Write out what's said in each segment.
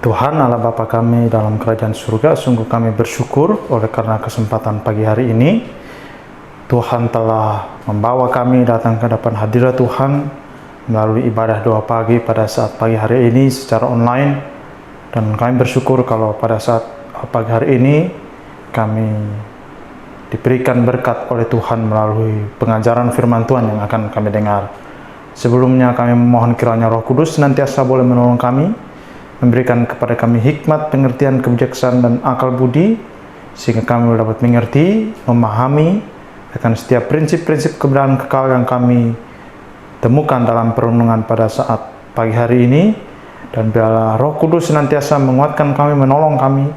Tuhan Allah Bapa kami dalam kerajaan surga, sungguh kami bersyukur oleh karena kesempatan pagi hari ini. Tuhan telah membawa kami datang ke depan hadirat Tuhan melalui ibadah doa pagi pada saat pagi hari ini secara online. Dan kami bersyukur kalau pada saat pagi hari ini kami diberikan berkat oleh Tuhan melalui pengajaran firman Tuhan yang akan kami dengar. Sebelumnya kami memohon kiranya Roh Kudus senantiasa boleh menolong kami, memberikan kepada kami hikmat, pengertian, kebijaksanaan, dan akal budi, sehingga kami dapat mengerti, memahami akan setiap prinsip-prinsip kebenaran kekal yang kami temukan dalam perenungan pada saat pagi hari ini. Dan biarlah Roh Kudus senantiasa menguatkan kami, menolong kami,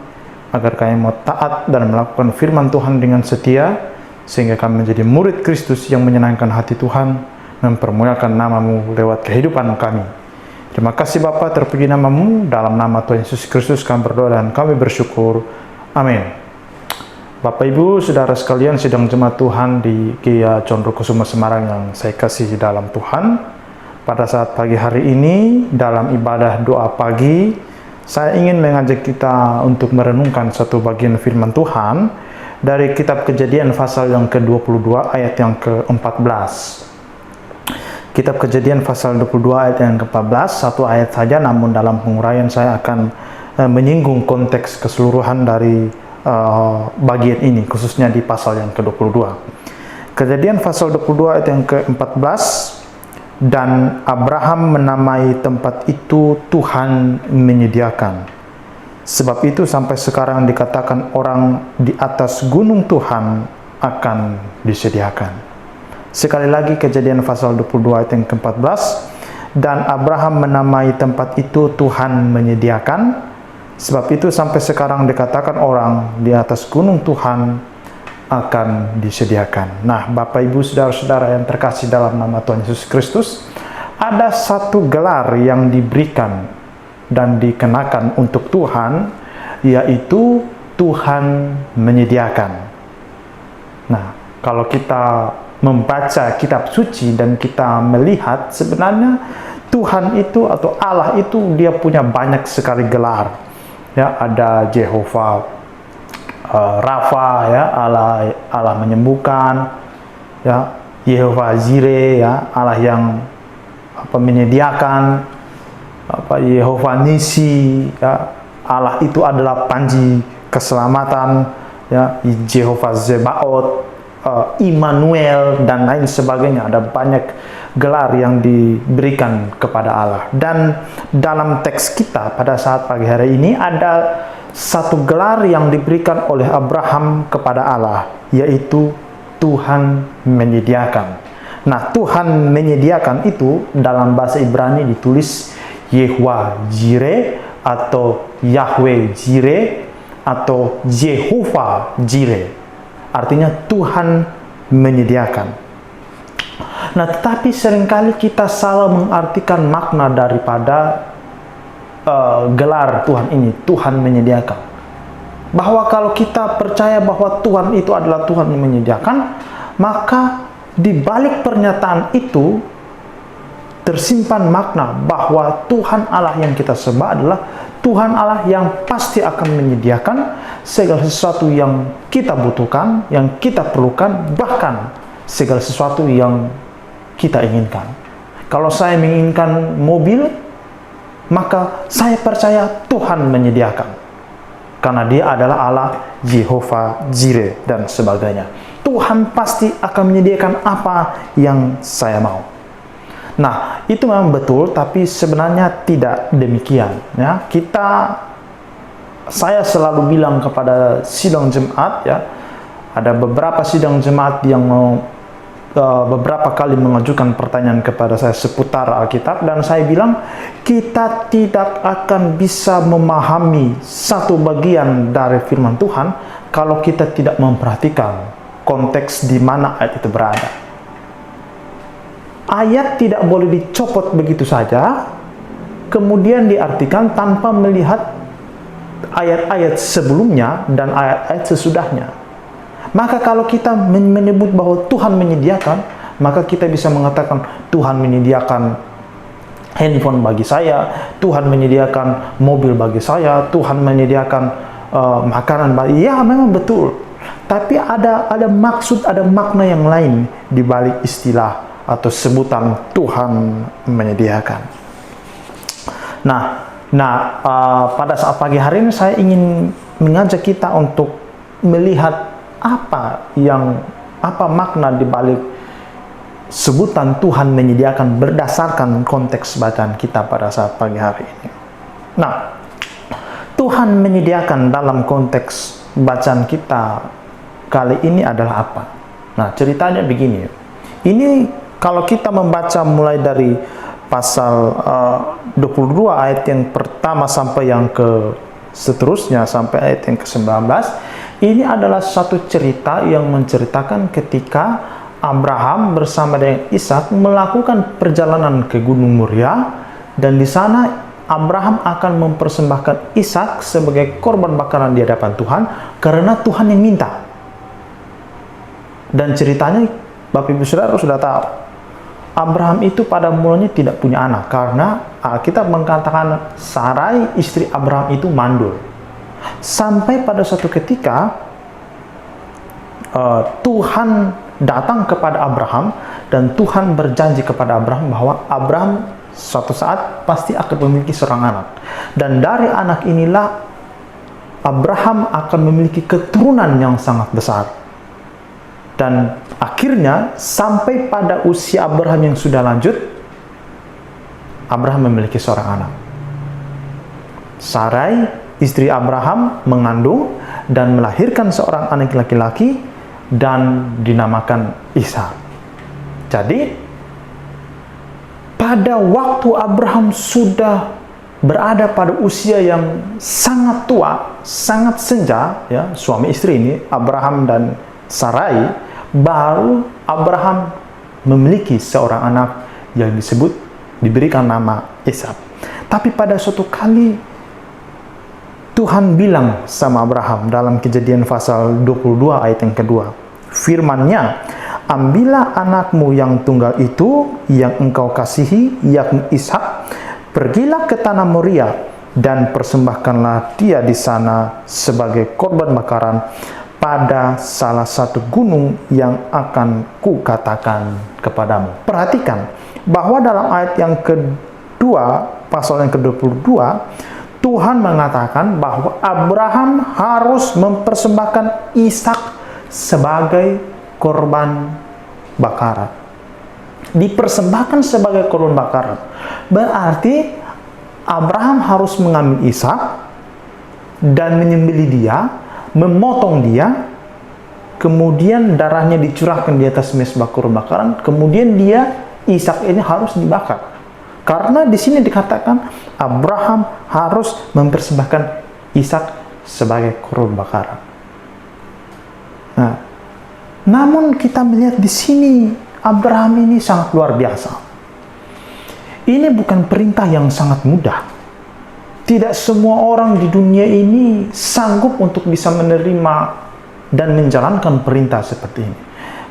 agar kami mau taat dan melakukan firman Tuhan dengan setia, sehingga kami menjadi murid Kristus yang menyenangkan hati Tuhan, mempermuliakan nama-Mu lewat kehidupan kami. Terima kasih Bapa, terpuji nama-Mu, dalam nama Tuhan Yesus Kristus kami berdoa dan kami bersyukur. Amin. Bapak Ibu, Saudara sekalian, sidang jemaat Tuhan di GEA Condrokusuma Semarang yang saya kasih dalam Tuhan. Pada saat pagi hari ini, dalam ibadah doa pagi, saya ingin mengajak kita untuk merenungkan satu bagian firman Tuhan dari kitab Kejadian pasal yang ke-22 ayat yang ke-14. Kitab Kejadian pasal 22 ayat yang ke-14, satu ayat saja, namun dalam penguraian saya akan menyinggung konteks keseluruhan dari bagian ini, khususnya di pasal yang ke-22. Kejadian pasal 22 ayat yang ke-14, dan Abraham menamai tempat itu Tuhan menyediakan. Sebab itu sampai sekarang dikatakan orang di atas gunung Tuhan akan disediakan. Sekali lagi Kejadian pasal 22 ayat yang ke-14, dan Abraham menamai tempat itu Tuhan menyediakan. Sebab itu sampai sekarang dikatakan orang di atas gunung Tuhan akan disediakan. Nah, Bapak Ibu Saudara-saudara yang terkasih dalam nama Tuhan Yesus Kristus, ada satu gelar yang diberikan dan dikenakan untuk Tuhan, yaitu Tuhan menyediakan. Nah, kalau kita membaca kitab suci dan kita melihat, sebenarnya Tuhan itu atau Allah itu dia punya banyak sekali gelar. Ya, ada Jehovah Rafa, ya, Allah menyembuhkan, ya, Yehovah Jireh, ya, Allah yang menyediakan, Yehovah Nisi, ya, Allah itu adalah panji keselamatan, ya, Jehovah Zebaot, Immanuel, dan lain sebagainya. Ada banyak gelar yang diberikan kepada Allah. Dan dalam teks kita pada saat pagi hari ini ada satu gelar yang diberikan oleh Abraham kepada Allah, yaitu Tuhan menyediakan. Nah, Tuhan menyediakan itu dalam bahasa Ibrani ditulis Yehovah Jireh atau Yahweh Jireh atau Jehovah Jireh. Artinya Tuhan menyediakan. Nah, tetapi seringkali kita salah mengartikan makna daripada gelar Tuhan ini, Tuhan menyediakan. Bahwa kalau kita percaya bahwa Tuhan itu adalah Tuhan yang menyediakan, maka di balik pernyataan itu tersimpan makna bahwa Tuhan Allah yang kita sembah adalah Tuhan Allah yang pasti akan menyediakan segala sesuatu yang kita butuhkan, yang kita perlukan, bahkan segala sesuatu yang kita inginkan. Kalau saya menginginkan mobil, maka saya percaya Tuhan menyediakan, karena dia adalah Allah Jehovah Jireh dan sebagainya. Tuhan pasti akan menyediakan apa yang saya mau. Nah, itu memang betul, tapi sebenarnya tidak demikian, ya. Saya selalu bilang kepada sidang jemaat, ya, ada beberapa sidang jemaat yang beberapa kali mengajukan pertanyaan kepada saya seputar Alkitab, dan saya bilang kita tidak akan bisa memahami satu bagian dari firman Tuhan kalau kita tidak memperhatikan konteks di mana ayat itu berada. Ayat tidak boleh dicopot begitu saja kemudian diartikan tanpa melihat ayat-ayat sebelumnya dan ayat-ayat sesudahnya. Maka kalau kita menyebut bahwa Tuhan menyediakan, maka kita bisa mengatakan Tuhan menyediakan handphone bagi saya, Tuhan menyediakan mobil bagi saya, Tuhan menyediakan makanan bagi, ya memang betul. Tapi ada maksud, ada makna yang lain di balik istilah atau sebutan Tuhan menyediakan. Pada saat pagi hari ini saya ingin mengajak kita untuk melihat apa makna di balik sebutan Tuhan menyediakan berdasarkan konteks bacaan kita pada saat pagi hari ini. Nah, Tuhan menyediakan dalam konteks bacaan kita kali ini adalah apa? Nah, ceritanya begini. Ini kalau kita membaca mulai dari pasal 22 ayat yang pertama sampai yang ke seterusnya sampai ayat yang ke-19, ini adalah satu cerita yang menceritakan ketika Abraham bersama dengan Ishak melakukan perjalanan ke Gunung Moria, dan di sana Abraham akan mempersembahkan Ishak sebagai korban bakaran di hadapan Tuhan karena Tuhan yang minta. Dan ceritanya Bapak Ibu Saudara sudah tahu, Abraham itu pada mulanya tidak punya anak karena Alkitab mengatakan Sarai istri Abraham itu mandul. Sampai pada suatu ketika Tuhan datang kepada Abraham dan Tuhan berjanji kepada Abraham bahwa Abraham suatu saat pasti akan memiliki seorang anak, dan dari anak inilah Abraham akan memiliki keturunan yang sangat besar. Dan akhirnya sampai pada usia Abraham yang sudah lanjut, Abraham memiliki seorang anak. Sarai istri Abraham mengandung dan melahirkan seorang anak laki-laki dan dinamakan Ishak. Jadi pada waktu Abraham sudah berada pada usia yang sangat tua, sangat senja, ya, suami istri ini Abraham dan Sarai, baru Abraham memiliki seorang anak yang diberikan nama Ishak. Tapi pada suatu kali Tuhan bilang sama Abraham dalam Kejadian pasal 22 ayat yang kedua, firman-Nya, ambillah anakmu yang tunggal itu yang engkau kasihi, yakni Ishak, pergilah ke tanah Moria dan persembahkanlah dia di sana sebagai korban bakaran pada salah satu gunung yang akan kukatakan kepadamu. Perhatikan bahwa dalam ayat yang kedua, pasal yang ke-22, Tuhan mengatakan bahwa Abraham harus mempersembahkan Ishak sebagai korban bakaran. Dipersembahkan sebagai korban bakaran berarti Abraham harus mengambil Ishak dan menyembelih dia, memotong dia, kemudian darahnya dicurahkan di atas mezbah korban bakaran, kemudian Ishak ini harus dibakar. Karena di sini dikatakan Abraham harus mempersembahkan Ishak sebagai korban bakaran. Nah, namun kita melihat di sini Abraham ini sangat luar biasa. Ini bukan perintah yang sangat mudah. Tidak semua orang di dunia ini sanggup untuk bisa menerima dan menjalankan perintah seperti ini.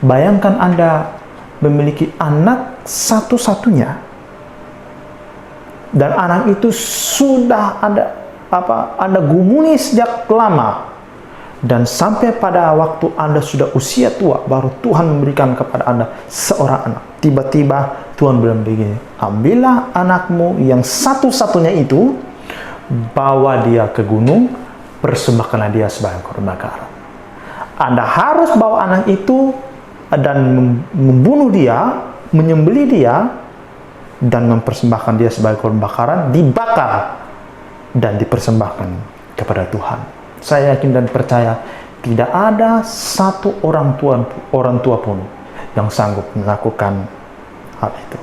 Bayangkan Anda memiliki anak satu-satunya, dan anak itu sudah Anda gumuli sejak lama, dan sampai pada waktu Anda sudah usia tua, baru Tuhan memberikan kepada Anda seorang anak. Tiba-tiba Tuhan bilang begini, ambillah anakmu yang satu-satunya itu, bawa dia ke gunung, persembahkanlah dia sebagai korban bakaran. Anda harus bawa anak itu dan membunuh dia, menyembelih dia, dan mempersembahkan dia sebagai korban bakaran, dibakar dan dipersembahkan kepada Tuhan. Saya yakin dan percaya tidak ada satu orang tua pun yang sanggup melakukan hal itu.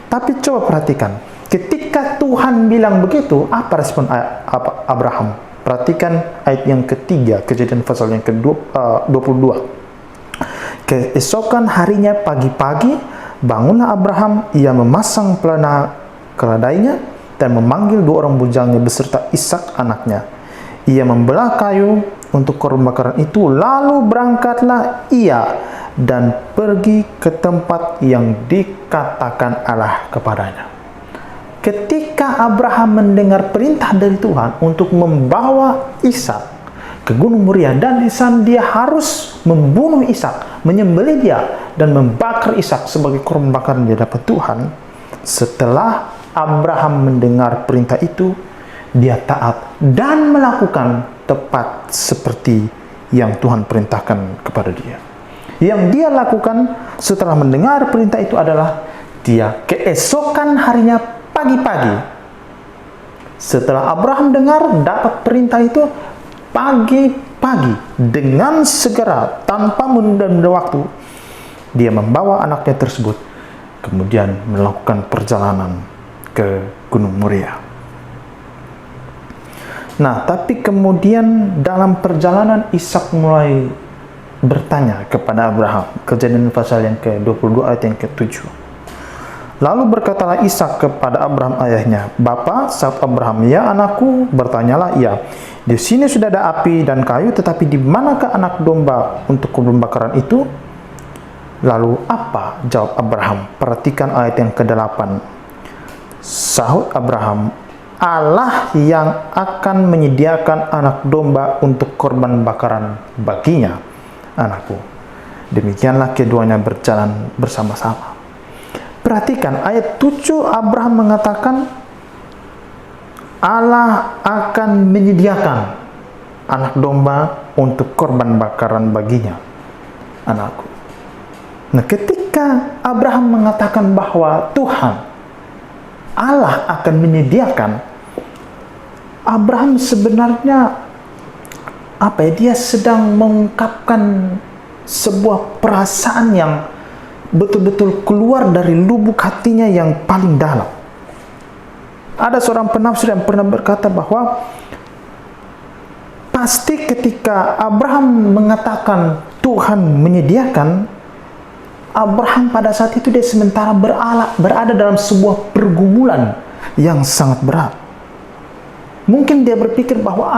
Tapi coba perhatikan, ketika Tuhan bilang begitu, apa respon Abraham? Perhatikan ayat yang ketiga, Kejadian pasal yang ke-22. Keesokan harinya pagi-pagi, bangunlah Abraham, ia memasang pelana keledainya dan memanggil dua orang bujangnya beserta Ishak anaknya. Ia membelah kayu untuk korban bakaran itu, lalu berangkatlah ia dan pergi ke tempat yang dikatakan Allah kepadanya. ketika Abraham mendengar perintah dari Tuhan untuk membawa Ishak ke Gunung Moria, dan di sana dia harus membunuh Ishak, menyembelih dia dan membakar Ishak sebagai korban bakaran di hadapan Tuhan. Setelah Abraham mendengar perintah itu, dia taat dan melakukan tepat seperti yang Tuhan perintahkan kepada dia. Yang dia lakukan setelah mendengar perintah itu adalah dia keesokan harinya pagi-pagi, setelah Abraham dengar dapat perintah itu, pagi-pagi dengan segera tanpa menunda waktu, dia membawa anaknya tersebut kemudian melakukan perjalanan ke Gunung Moria. Nah, tapi kemudian dalam perjalanan Ishak mulai bertanya kepada Abraham. Kejadian pasal yang ke-22 ayat yang ke-7. Lalu berkatalah Ishak kepada Abraham ayahnya, "Bapa," saat Abraham, "Ya anakku." Bertanyalah ia, "Di sini sudah ada api dan kayu, tetapi di manakah anak domba untuk korban bakaran itu?" Lalu apa jawab Abraham? Perhatikan ayat yang ke-8. Sahut Abraham, "Allah yang akan menyediakan anak domba untuk korban bakaran baginya, anakku." Demikianlah keduanya berjalan bersama-sama. Perhatikan ayat 7, Abraham mengatakan Allah akan menyediakan anak domba untuk korban bakaran baginya, anakku. Nah, ketika Abraham mengatakan bahwa Tuhan Allah akan menyediakan, Abraham sebenarnya dia sedang mengungkapkan sebuah perasaan yang betul-betul keluar dari lubuk hatinya yang paling dalam. Ada seorang penafsir yang pernah berkata bahwa pasti ketika Abraham mengatakan Tuhan menyediakan, Abraham pada saat itu dia sementara berada dalam sebuah pergumulan yang sangat berat. Mungkin dia berpikir bahwa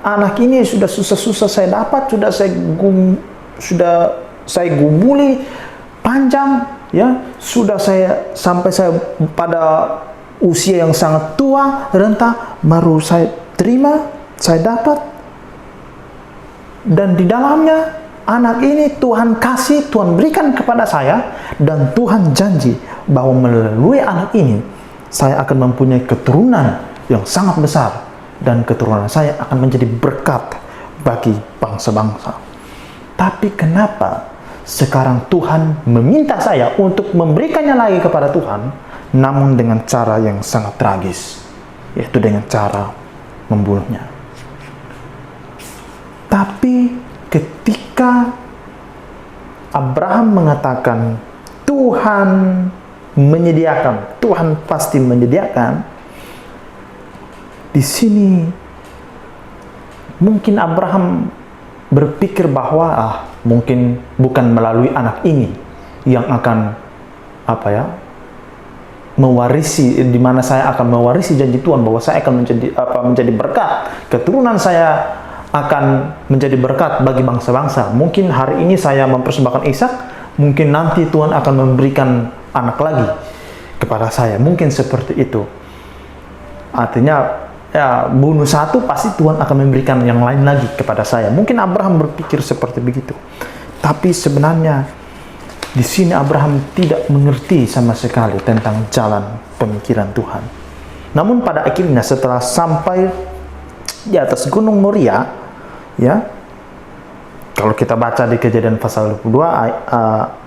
anak ini sudah susah-susah saya dapat, sudah saya gumuli panjang, ya, sudah sampai saya pada usia yang sangat tua, renta, baru saya terima, saya dapat. Dan di dalamnya anak ini Tuhan kasih, Tuhan berikan kepada saya, dan Tuhan janji bahwa melalui anak ini saya akan mempunyai keturunan yang sangat besar, dan keturunan saya akan menjadi berkat bagi bangsa-bangsa. Tapi kenapa sekarang Tuhan meminta saya untuk memberikannya lagi kepada Tuhan, namun dengan cara yang sangat tragis, yaitu dengan cara membunuhnya? Tapi ketika Abraham mengatakan Tuhan menyediakan, Tuhan pasti menyediakan, di sini mungkin Abraham berpikir bahwa mungkin bukan melalui anak ini yang akan mewarisi, di mana saya akan mewarisi janji Tuhan bahwa saya akan menjadi berkat, keturunan saya akan menjadi berkat bagi bangsa-bangsa. Mungkin hari ini saya mempersembahkan Ishak, mungkin nanti Tuhan akan memberikan anak lagi kepada saya. Mungkin seperti itu. Artinya, ya, bunuh satu pasti Tuhan akan memberikan yang lain lagi kepada saya. Mungkin Abraham berpikir seperti begitu. Tapi sebenarnya di sini Abraham tidak mengerti sama sekali tentang jalan pemikiran Tuhan. Namun pada akhirnya setelah sampai di atas Gunung Moria, ya, kalau kita baca di Kejadian pasal 22,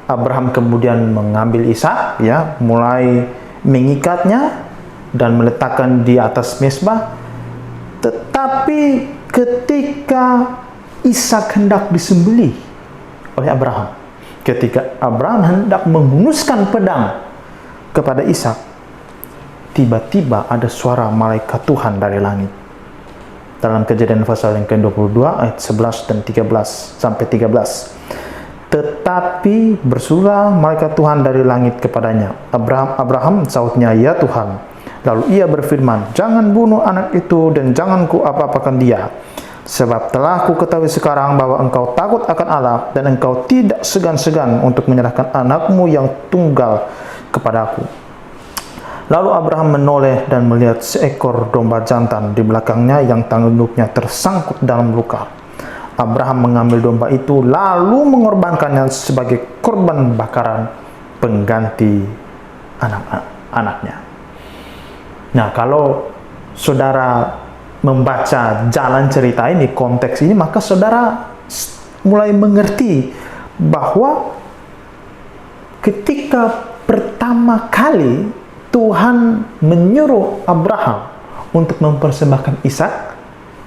Abraham kemudian mengambil Ishak, ya, mulai mengikatnya dan meletakkan di atas mezbah. Tetapi ketika Ishak hendak disembelih oleh Abraham, ketika Abraham hendak menghunuskan pedang kepada Ishak, tiba-tiba ada suara malaikat Tuhan dari langit. Dalam Kejadian pasal yang ke-22 ayat 11 dan 13 sampai 13. Tetapi bersuara malaikat Tuhan dari langit kepadanya, Abraham, sahutnya, "Ya Tuhan." Lalu ia berfirman, "Jangan bunuh anak itu dan jangan ku apa-apakan dia. Sebab telah ku ketahui sekarang bahwa engkau takut akan Allah dan engkau tidak segan-segan untuk menyerahkan anakmu yang tunggal kepadaku." Lalu Abraham menoleh dan melihat seekor domba jantan di belakangnya yang tanduknya tersangkut dalam luka. Abraham mengambil domba itu lalu mengorbankannya sebagai korban bakaran pengganti anak-anaknya. Nah, kalau saudara membaca jalan cerita ini, konteks ini, maka saudara mulai mengerti bahwa ketika pertama kali Tuhan menyuruh Abraham untuk mempersembahkan Ishak,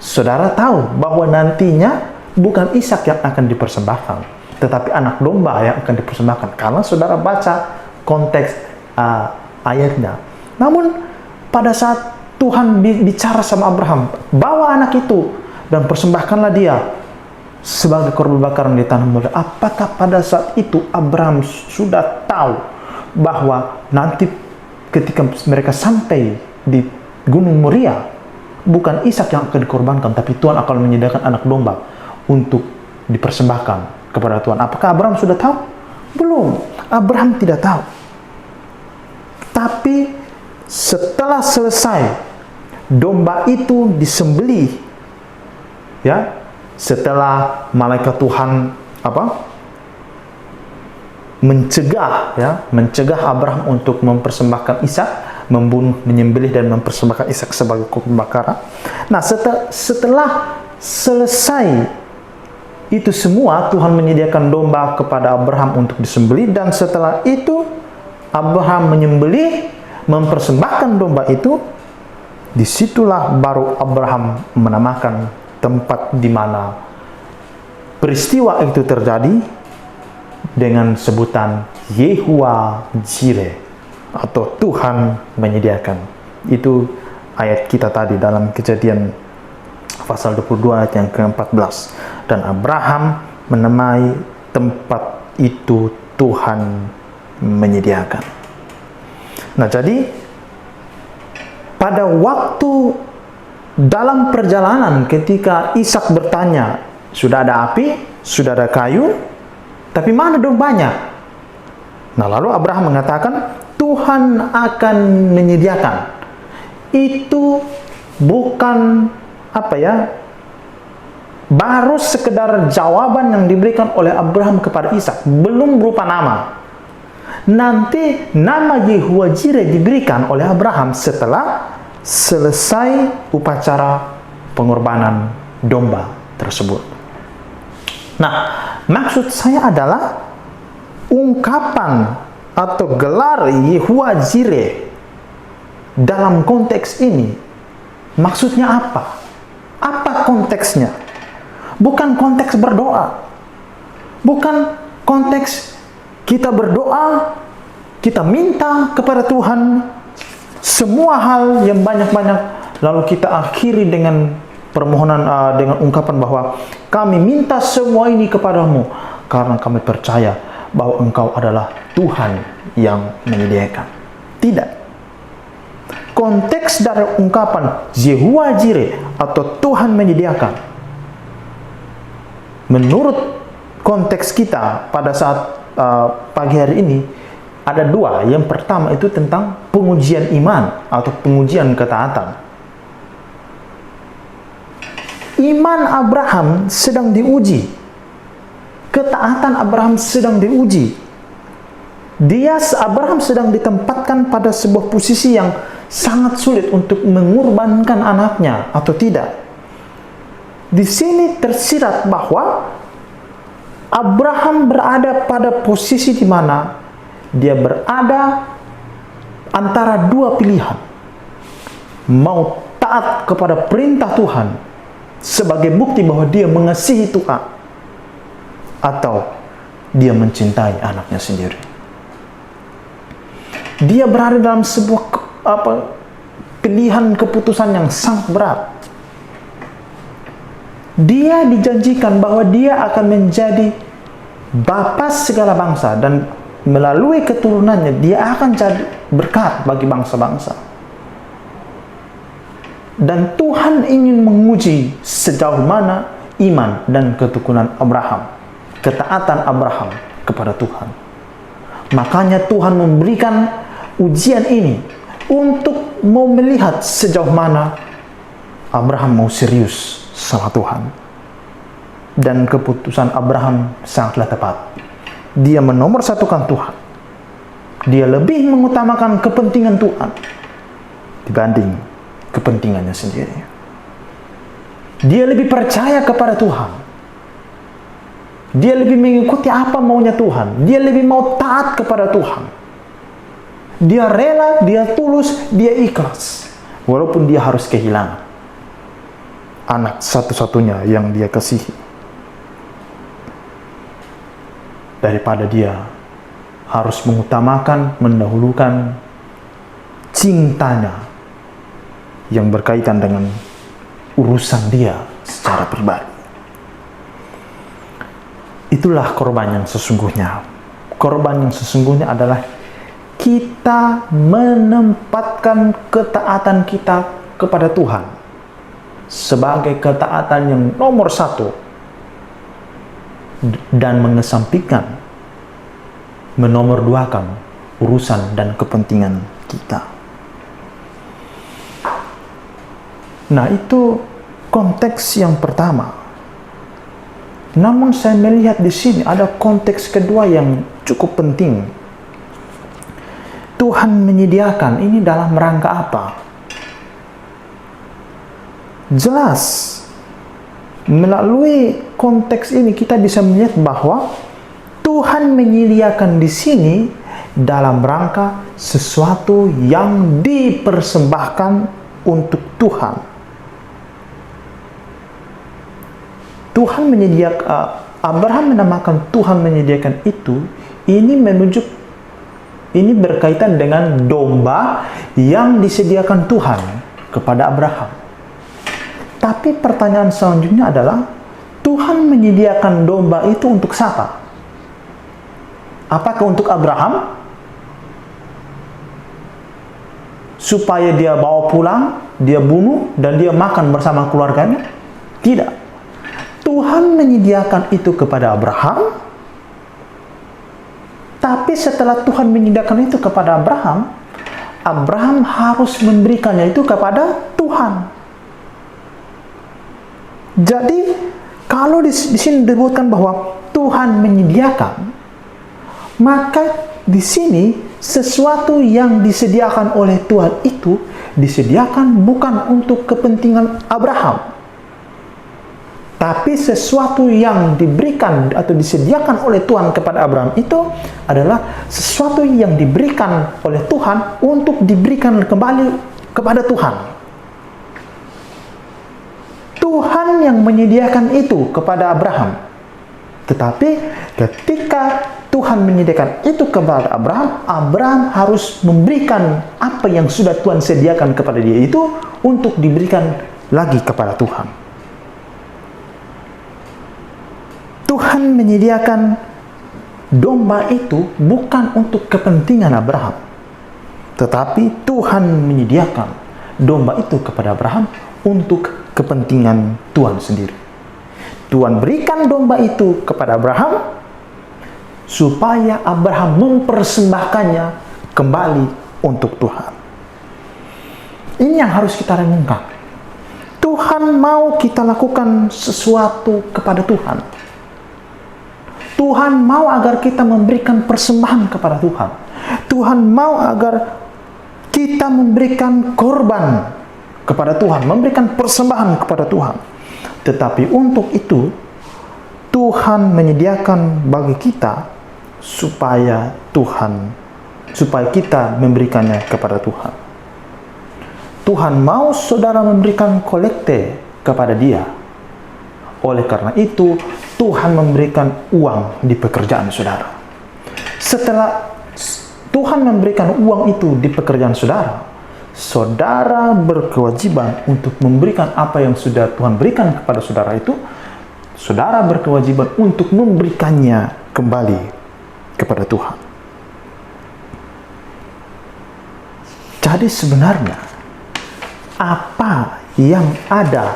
saudara tahu bahwa nantinya bukan Ishak yang akan dipersembahkan, tetapi anak domba yang akan dipersembahkan, karena saudara baca konteks ayatnya. Namun pada saat Tuhan bicara sama Abraham, bawa anak itu dan persembahkanlah dia sebagai korban bakaran di tanah Moria. Apakah pada saat itu Abraham sudah tahu bahwa nanti ketika mereka sampai di Gunung Moria, bukan Ishak yang akan dikorbankan, tapi Tuhan akan menyediakan anak domba untuk dipersembahkan kepada Tuhan? Apakah Abraham sudah tahu? Belum. Abraham tidak tahu. Tapi setelah selesai domba itu disembelih, ya, setelah malaikat Tuhan mencegah Abraham untuk mempersembahkan Ishak, menyembelih dan mempersembahkan Ishak sebagai korban bakaran. Nah, setelah selesai itu semua, Tuhan menyediakan domba kepada Abraham untuk disembelih, dan setelah itu Abraham menyembelih, mempersembahkan domba itu. Disitulah baru Abraham menamakan tempat di mana peristiwa itu terjadi dengan sebutan Yehuwa Jireh, atau Tuhan menyediakan. Itu ayat kita tadi dalam Kejadian pasal 22 ayat yang ke-14. Dan Abraham menamai tempat itu Tuhan menyediakan. Nah, jadi pada waktu dalam perjalanan ketika Ishak bertanya, sudah ada api, sudah ada kayu, tapi mana dombanya? Nah, lalu Abraham mengatakan, Tuhan akan menyediakan. Itu bukan baru sekedar jawaban yang diberikan oleh Abraham kepada Ishak, belum berupa nama. Nanti nama Yehuwa Jireh diberikan oleh Abraham setelah selesai upacara pengorbanan domba tersebut. Nah, maksud saya adalah ungkapan atau gelar Yehuwa Jireh dalam konteks ini maksudnya apa? Apa konteksnya? Bukan konteks berdoa. Bukan konteks kita berdoa, kita minta kepada Tuhan semua hal yang banyak-banyak, lalu kita akhiri dengan permohonan, dengan ungkapan bahwa kami minta semua ini kepadamu karena kami percaya bahwa Engkau adalah Tuhan yang menyediakan. Tidak. Konteks dari ungkapan Yehuwa Jireh atau Tuhan menyediakan, menurut konteks kita pada saat pagi hari ini, ada dua. Yang pertama itu tentang pengujian iman atau pengujian ketaatan. Iman Abraham sedang diuji. Ketaatan Abraham sedang diuji. Abraham sedang ditempatkan pada sebuah posisi yang sangat sulit untuk mengorbankan anaknya atau tidak. Di sini tersirat bahwa Abraham berada pada posisi di mana dia berada antara dua pilihan. Mau taat kepada perintah Tuhan sebagai bukti bahwa dia mengasihi Tuhan, atau dia mencintai anaknya sendiri. Dia berada dalam sebuah pilihan keputusan yang sangat berat. Dia dijanjikan bahwa dia akan menjadi bapa segala bangsa, dan melalui keturunannya dia akan jadi berkat bagi bangsa-bangsa. Dan Tuhan ingin menguji sejauh mana iman dan ketekunan Abraham, ketaatan Abraham kepada Tuhan. Makanya Tuhan memberikan ujian ini untuk mau melihat sejauh mana Abraham mau serius sama Tuhan. Dan keputusan Abraham sangatlah tepat. Dia menomorsatukan Tuhan. Dia lebih mengutamakan kepentingan Tuhan dibanding kepentingannya sendiri. Dia lebih percaya kepada Tuhan. Dia lebih mengikuti apa maunya Tuhan. Dia lebih mau taat kepada Tuhan. Dia rela, dia tulus, dia ikhlas. Walaupun dia harus kehilangan anak satu-satunya yang dia kasihi. Daripada dia harus mengutamakan, mendahulukan cintanya yang berkaitan dengan urusan dia secara pribadi. Itulah korban yang sesungguhnya. Korban yang sesungguhnya adalah kita menempatkan ketaatan kita kepada Tuhan sebagai ketaatan yang nomor satu, dan mengesampingkan, menomorduakan urusan dan kepentingan kita. Nah, itu konteks yang pertama. Namun saya melihat di sini ada konteks kedua yang cukup penting. Tuhan menyediakan ini dalam rangka apa? Jelas, melalui konteks ini kita bisa melihat bahwa Tuhan menyediakan di sini dalam rangka sesuatu yang dipersembahkan untuk Tuhan. Tuhan menyediakan, Abraham menamakan Tuhan menyediakan itu, ini berkaitan dengan domba yang disediakan Tuhan kepada Abraham. Tapi pertanyaan selanjutnya adalah, Tuhan menyediakan domba itu untuk siapa? Apakah untuk Abraham? Supaya dia bawa pulang, dia bunuh, dan dia makan bersama keluarganya? Tidak. Tuhan menyediakan itu kepada Abraham, tapi setelah Tuhan menyediakan itu kepada Abraham, Abraham harus memberikannya itu kepada Tuhan. Jadi, kalau di sini disebutkan bahwa Tuhan menyediakan, maka di sini sesuatu yang disediakan oleh Tuhan itu disediakan bukan untuk kepentingan Abraham, tapi sesuatu yang diberikan atau disediakan oleh Tuhan kepada Abraham itu adalah sesuatu yang diberikan oleh Tuhan untuk diberikan kembali kepada Tuhan. Tuhan yang menyediakan itu kepada Abraham. Tetapi ketika Tuhan menyediakan itu kepada Abraham, Abraham harus memberikan apa yang sudah Tuhan sediakan kepada dia itu untuk diberikan lagi kepada Tuhan. Tuhan menyediakan domba itu bukan untuk kepentingan Abraham, tetapi Tuhan menyediakan domba itu kepada Abraham untuk kepentingan Tuhan sendiri. Tuhan berikan domba itu kepada Abraham supaya Abraham mempersembahkannya kembali untuk Tuhan. Ini yang harus kita renungkan. Tuhan mau kita lakukan sesuatu kepada Tuhan. Tuhan mau agar kita memberikan persembahan kepada Tuhan. Tuhan mau agar kita memberikan korban kepada Tuhan, memberikan persembahan kepada Tuhan. Tetapi untuk itu, Tuhan menyediakan bagi kita supaya kita memberikannya kepada Tuhan. Tuhan mau saudara memberikan kolekte kepada Dia. Oleh karena itu, Tuhan memberikan uang di pekerjaan saudara. Setelah Tuhan memberikan uang itu di pekerjaan saudara, saudara berkewajiban untuk memberikan apa yang sudah Tuhan berikan kepada saudara itu. Saudara berkewajiban untuk memberikannya kembali kepada Tuhan. Jadi sebenarnya apa yang ada,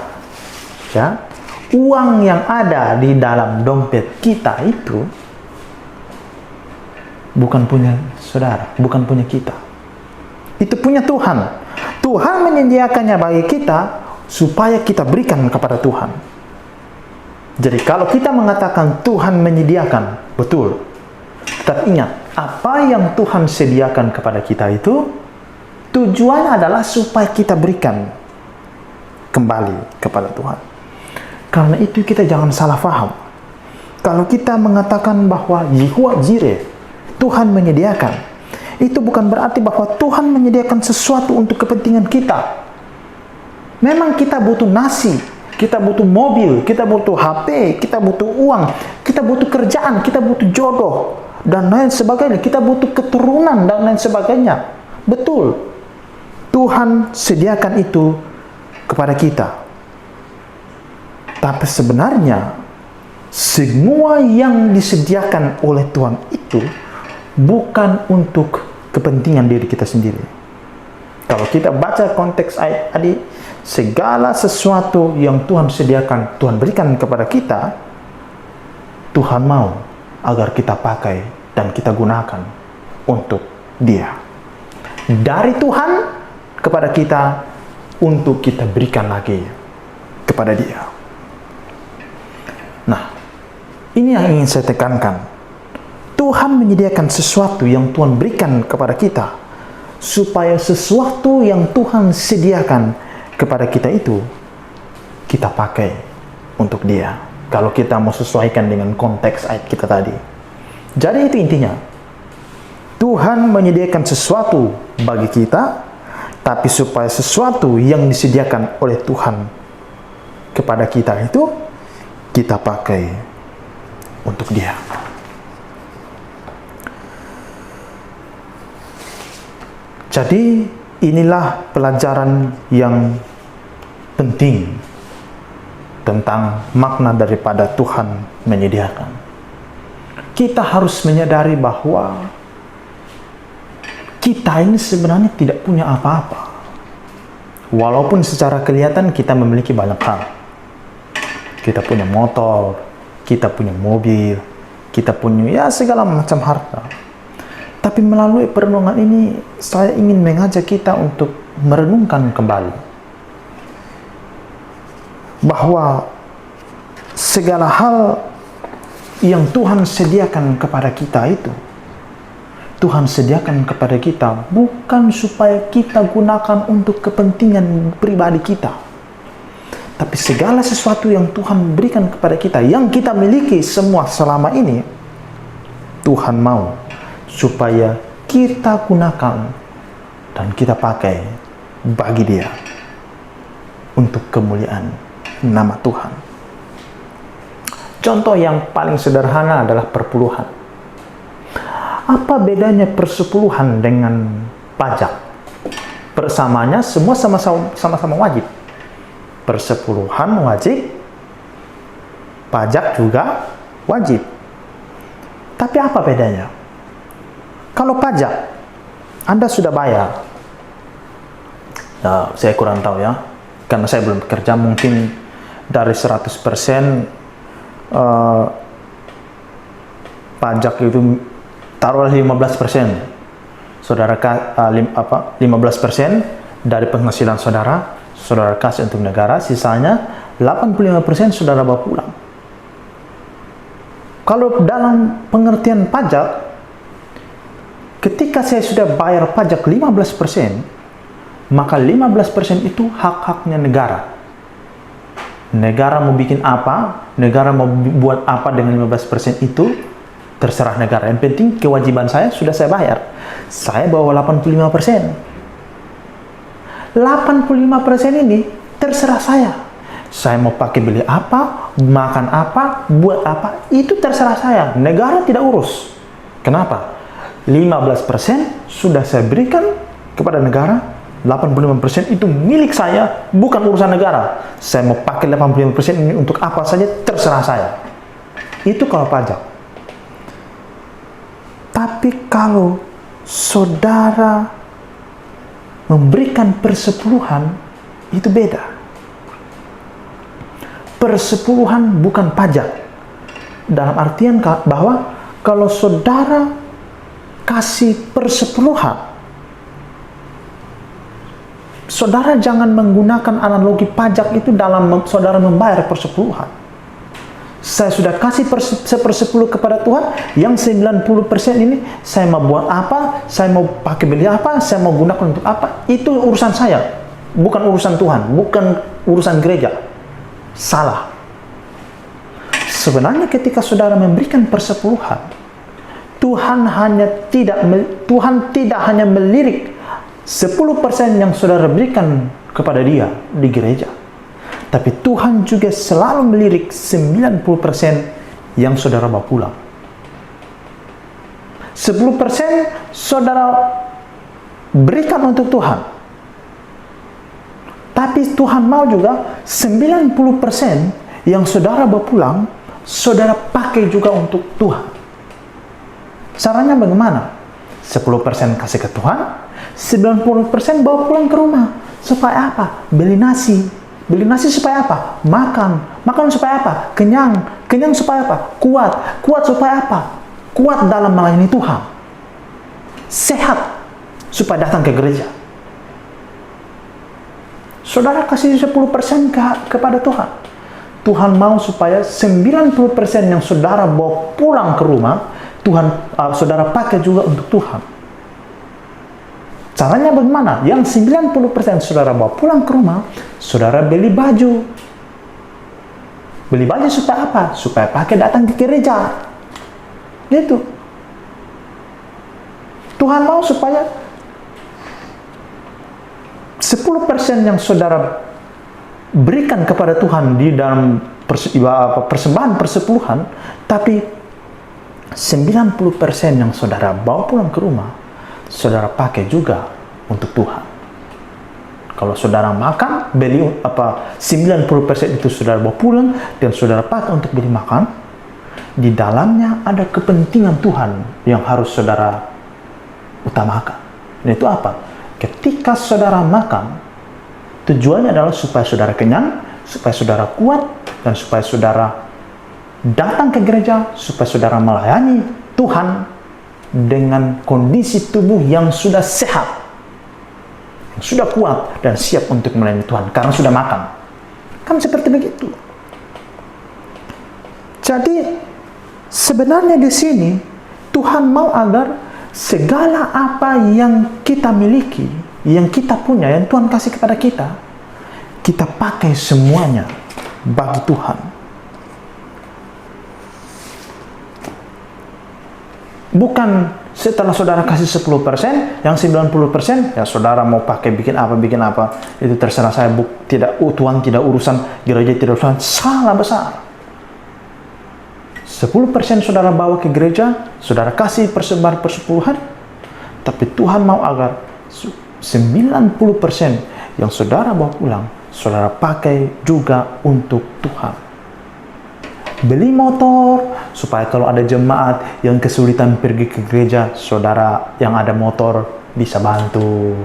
ya, uang yang ada di dalam dompet kita itu bukan punya saudara, bukan punya kita. Itu punya Tuhan. Tuhan menyediakannya bagi kita supaya kita berikan kepada Tuhan. Jadi kalau kita mengatakan Tuhan menyediakan, betul. Tetapi ingat, apa yang Tuhan sediakan kepada kita itu tujuannya adalah supaya kita berikan kembali kepada Tuhan. Karena itu kita jangan salah paham. Kalau kita mengatakan bahwa Yehovah Jireh, Tuhan menyediakan, itu bukan berarti bahwa Tuhan menyediakan sesuatu untuk kepentingan kita. Memang kita butuh nasi, kita butuh mobil, kita butuh HP, kita butuh uang, kita butuh kerjaan, kita butuh jodoh, dan lain sebagainya. Kita butuh keturunan dan lain sebagainya. Betul, Tuhan sediakan itu kepada kita. Tapi sebenarnya semua yang disediakan oleh Tuhan itu bukan untuk kepentingan diri kita sendiri. Kalau kita baca konteks ayat tadi, segala sesuatu yang Tuhan sediakan, Tuhan berikan kepada kita, Tuhan mau agar kita pakai dan kita gunakan untuk Dia. Dari Tuhan kepada kita, untuk kita berikan lagi kepada Dia. Nah, ini yang ingin saya tekankan. Tuhan menyediakan sesuatu yang Tuhan berikan kepada kita, supaya sesuatu yang Tuhan sediakan kepada kita itu kita pakai untuk Dia. Kalau kita mau sesuaikan dengan konteks ayat kita tadi. Jadi itu intinya. Tuhan menyediakan sesuatu bagi kita, tapi supaya sesuatu yang disediakan oleh Tuhan kepada kita itu kita pakai untuk Dia. Jadi inilah pelajaran yang penting tentang makna daripada Tuhan menyediakan. Kita harus menyadari bahwa kita ini sebenarnya tidak punya apa-apa. Walaupun secara kelihatan kita memiliki banyak hal. Kita punya motor, kita punya mobil, kita punya segala macam harta. Tapi melalui perenungan ini, saya ingin mengajak kita untuk merenungkan kembali bahwa segala hal yang Tuhan sediakan kepada kita itu, Tuhan sediakan kepada kita bukan supaya kita gunakan untuk kepentingan pribadi kita. Tapi segala sesuatu yang Tuhan berikan kepada kita, yang kita miliki semua selama ini, Tuhan mau supaya kita gunakan dan kita pakai bagi Dia untuk kemuliaan nama Tuhan. Contoh yang paling sederhana adalah perpuluhan. Apa bedanya persepuluhan dengan pajak? Persamaannya semua sama-sama wajib. Persepuluhan wajib, pajak juga wajib. Tapi apa bedanya? Kalau pajak, Anda sudah bayar. Ya, saya kurang tahu ya, karena saya belum bekerja. Mungkin dari 100% pajak itu taruhlah 15%. Saudara 15% dari penghasilan saudara kasih untuk negara, sisanya 85% saudara bawa pulang. Kalau dalam pengertian pajak, ketika saya sudah bayar pajak 15%, maka 15% itu hak-haknya negara. Negara mau bikin apa, negara mau buat apa dengan 15% itu, terserah negara. Yang penting kewajiban saya sudah saya bayar. Saya bawa 85%. 85% ini terserah saya. Saya mau pakai beli apa, makan apa, buat apa, itu terserah saya. Negara tidak urus. Kenapa? 15% sudah saya berikan kepada negara, 85% itu milik saya, bukan urusan negara. Saya mau pakai 85% ini untuk apa saja, terserah saya. Itu kalau pajak. Tapi kalau saudara memberikan persepuluhan, itu beda. Persepuluhan bukan pajak. Dalam artian bahwa kalau saudara kasih persepuluhan, saudara jangan menggunakan analogi pajak itu dalam saudara membayar persepuluhan. Saya sudah kasih sepersepuluh kepada Tuhan, yang 90% ini saya mau buat apa, saya mau pakai beli apa, saya mau gunakan untuk apa, itu urusan saya, bukan urusan Tuhan, bukan urusan gereja. Salah. Sebenarnya ketika saudara memberikan persepuluhan, Tuhan tidak hanya melirik 10% yang saudara berikan kepada dia di gereja, tapi Tuhan juga selalu melirik 90% yang saudara bawa pulang. 10% saudara berikan untuk Tuhan, tapi Tuhan mau juga 90% yang saudara bawa pulang, saudara pakai juga untuk Tuhan. Caranya bagaimana? 10% kasih ke Tuhan, 90% bawa pulang ke rumah. Supaya apa? Beli nasi. Beli nasi supaya apa? Makan. Makan supaya apa? Kenyang. Kenyang supaya apa? Kuat. Kuat supaya apa? Kuat dalam melayani Tuhan. Sehat supaya datang ke gereja. Saudara kasih 10% kepada Tuhan. Tuhan mau supaya 90% yang saudara bawa pulang ke rumah, saudara pakai juga untuk Tuhan. Caranya bagaimana? Yang 90% saudara bawa pulang ke rumah, saudara beli baju. Beli baju supaya apa? Supaya pakai datang ke gereja. Gitu. Tuhan mau supaya 10% yang saudara berikan kepada Tuhan di dalam persembahan persepuluhan, tapi 90% yang saudara bawa pulang ke rumah, saudara pakai juga untuk Tuhan. Kalau saudara makan, beli 90% itu saudara bawa pulang dan saudara pakai untuk beli makan, di dalamnya ada kepentingan Tuhan yang harus saudara utamakan. Dan itu apa? Ketika saudara makan, tujuannya adalah supaya saudara kenyang, supaya saudara kuat, dan supaya saudara datang ke gereja, supaya saudara melayani Tuhan dengan kondisi tubuh yang sudah sehat, yang sudah kuat, dan siap untuk melayani Tuhan, karena sudah makan. Kan seperti begitu. Jadi, sebenarnya di sini, Tuhan mau agar segala apa yang kita miliki, yang kita punya, yang Tuhan kasih kepada kita, kita pakai semuanya bagi Tuhan. Bukan setelah saudara kasih 10%, yang 90% ya saudara mau pakai bikin apa, itu terserah saya. Tuhan tidak urusan, gereja tidak urusan. Salah besar. 10% saudara bawa ke gereja, saudara kasih persembahan persepuluhan, tapi Tuhan mau agar 90% yang saudara bawa pulang, saudara pakai juga untuk Tuhan. Beli motor, supaya kalau ada jemaat yang kesulitan pergi ke gereja, saudara yang ada motor bisa bantu.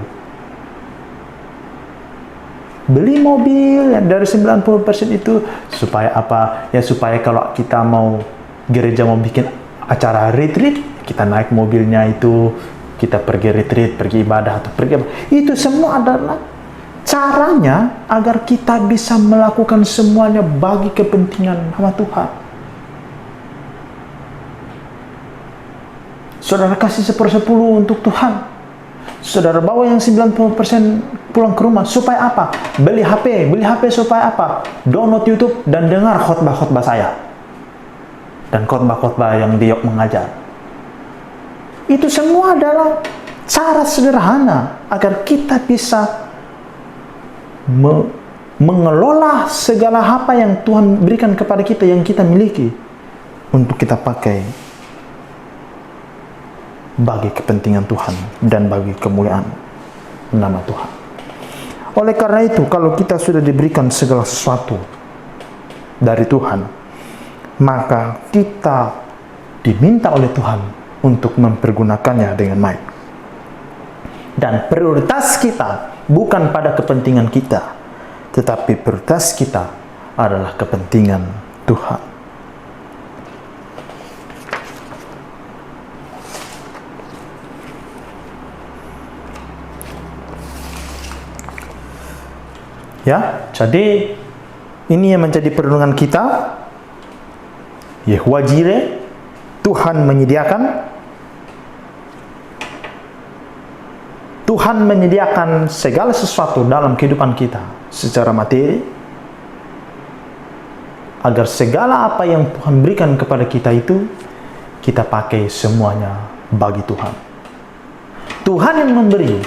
Beli mobil yang dari 90% itu, supaya apa? Ya supaya kalau kita mau gereja mau bikin acara retreat, kita naik mobilnya itu, kita pergi retreat, pergi ibadah, atau pergi apa. Itu semua adalah caranya agar kita bisa melakukan semuanya bagi kepentingan nama Tuhan. Saudara kasih 10% untuk Tuhan. Saudara bawa yang 90% pulang ke rumah. Supaya apa? Beli HP. Beli HP supaya apa? Download YouTube dan dengar khotbah-khotbah saya. Dan khotbah-khotbah yang Diok mengajar. Itu semua adalah cara sederhana agar kita bisa mengelola segala apa yang Tuhan berikan kepada kita, yang kita miliki, untuk kita pakai bagi kepentingan Tuhan dan bagi kemuliaan nama Tuhan. Oleh karena itu, kalau kita sudah diberikan segala sesuatu dari Tuhan, maka kita diminta oleh Tuhan untuk mempergunakannya dengan baik. Dan prioritas kita bukan pada kepentingan kita, tetapi prioritas kita adalah kepentingan Tuhan. Ya, jadi ini yang menjadi perenungan kita. Yehovah Jireh, Tuhan menyediakan segala sesuatu dalam kehidupan kita secara materi, agar segala apa yang Tuhan berikan kepada kita itu kita pakai semuanya bagi Tuhan. Tuhan yang memberi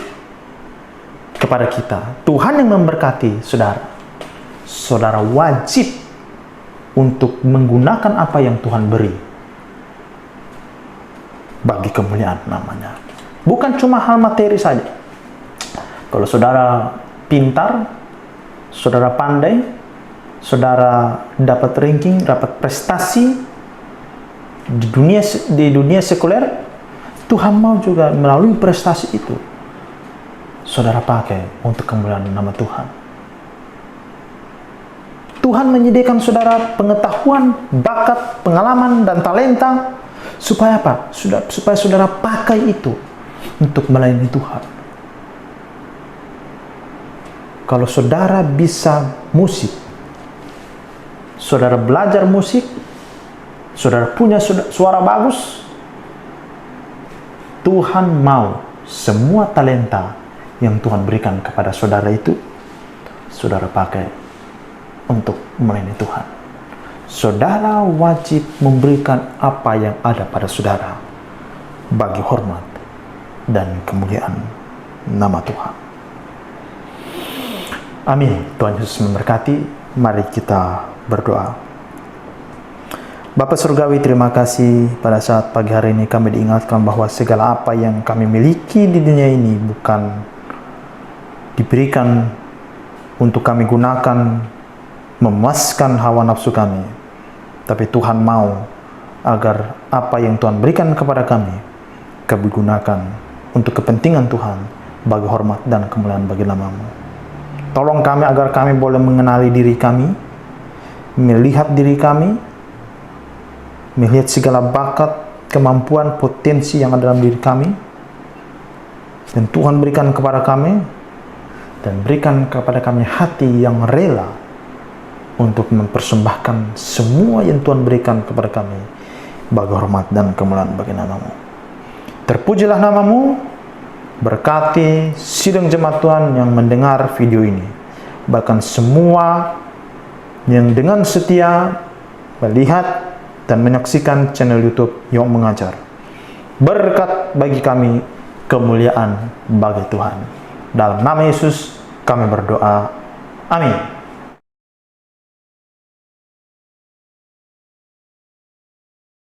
kepada kita, Tuhan yang memberkati saudara. Saudara wajib untuk menggunakan apa yang Tuhan beri bagi kemuliaan namanya. Bukan cuma hal materi saja. Kalau saudara pintar, saudara pandai, saudara dapat ranking, dapat prestasi di dunia sekuler, Tuhan mau juga melalui prestasi itu saudara pakai untuk kemuliaan nama Tuhan. Tuhan menyediakan saudara pengetahuan, bakat, pengalaman, dan talenta. Supaya apa? Supaya saudara pakai itu untuk melayani Tuhan. Kalau saudara bisa musik, saudara belajar musik, saudara punya suara bagus, Tuhan mau semua talenta yang Tuhan berikan kepada saudara itu, saudara pakai untuk melayani Tuhan. Saudara wajib memberikan apa yang ada pada saudara bagi hormat dan kemuliaan nama Tuhan. Amin. Tuhan Yesus memberkati. Mari kita berdoa. Bapa Surgawi, terima kasih pada saat pagi hari ini kami diingatkan bahwa segala apa yang kami miliki di dunia ini bukan diberikan untuk kami gunakan memuaskan hawa nafsu kami, tapi Tuhan mau agar apa yang Tuhan berikan kepada kami gunakan untuk kepentingan Tuhan, bagi hormat dan kemuliaan bagi nama-Mu. Tolong kami agar kami boleh mengenali diri kami, melihat diri kami, melihat segala bakat, kemampuan, potensi yang ada dalam diri kami, dan Tuhan berikan kepada kami, dan berikan kepada kami hati yang rela untuk mempersembahkan semua yang Tuhan berikan kepada kami bagi hormat dan kemuliaan bagi nama-Mu. Terpujilah nama-Mu, berkati sidang jemaat Tuhan yang mendengar video ini, bahkan semua yang dengan setia melihat dan menyaksikan channel YouTube Young Mengajar. Berkat bagi kami, kemuliaan bagi Tuhan. Dalam nama Yesus kami berdoa. Amin.